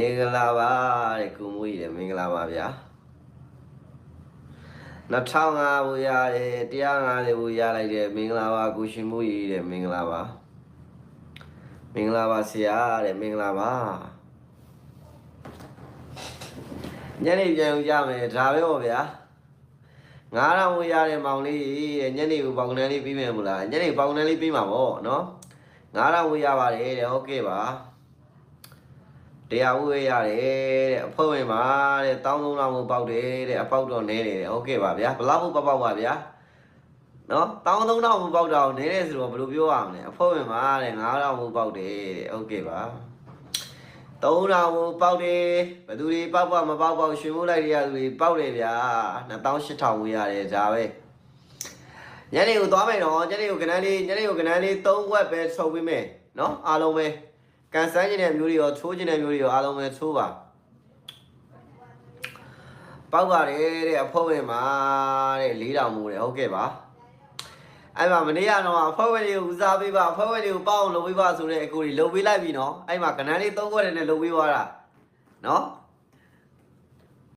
င်္ဂလာပါတဲ့ကိုမွေးတယ်မင်္ဂလာပါဗျာ2005ဘူးရတယ်150ဘူးရလိုက်တယ်မင်္ဂလာပါကိုရှင်မွေးတယ်မင်္ဂလာပါမင်္ဂလာပါဆရာတဲ့မင်္ဂလာပါညနေပြန်ဦးကြမယ်ဒါပဲပေါ့ဗျာ9000ဘူးရတယ်မောင်လေးတဲ့ညနေကိုပေါင်နှန်းလေးပြီးမယ်မလားညနေပေါင်နှန်းလေးပြီးမှာပေါ့နော်9000ဘူးရပါတယ်တဲ့ဟုတ်ကဲ့ပါတရားဦးရတယ်တဲ့အဖွဲ့ဝင်ပါတဲ့1300လောက်ပေါက်တယ်တဲ့အပေါက်တော့နည်းနေတယ်ဟုတ်ကဲ့ပါဗျာဘလောက်ပေါက်ပါဗျာနော်1300လောက်ပေါက်တော့နည်းတယ်ဆိုတော့ဘယ်လိုပြောရမလဲအဖွဲ့ဝင်ပါတဲ့9000လောက်ပေါက်တယ်တဲ့ဟုတ်ကဲ့ပါ3000ပေါက်တယ်ဘယ်သူတွေပေါက်မပေါက်ရွှေမိုးလိုက်တွေကသူတွေပေါက်တယ်ဗျာ2800ဝေးရတယ်ဒါပဲညနေကိုသွားမယ်နော်ညနေကိုကနန်းလေး3ဝက်ပဲဆုပ်ပေးမယ်နော်အားလုံးပဲကန်ဆန်းကျင်တဲ့မျိုးတွေရောချိုးကျင်တဲ့မျိုးတွေရောအားလုံးပဲချိုးပါပေါက်ပါတယ်တဲ့အဖို့ဝင်မှာတဲ့4000မိုးတယ်ဟုတ်ကဲ့ပါအဲ့မှာမနေ့ကတော့အဖို့ဝင်တွေကိုဦးစားပေးပါအဖို့ဝင်တွေကိုပေါက်အောင်လုပ်ပေးပါဆိုတဲ့အကူကြီးလုပ်ပေးလိုက်ပြီနော်အဲ့မှာကနန်းလေး3ခွက်နဲ့လုပ်ပေးသွားတာနော်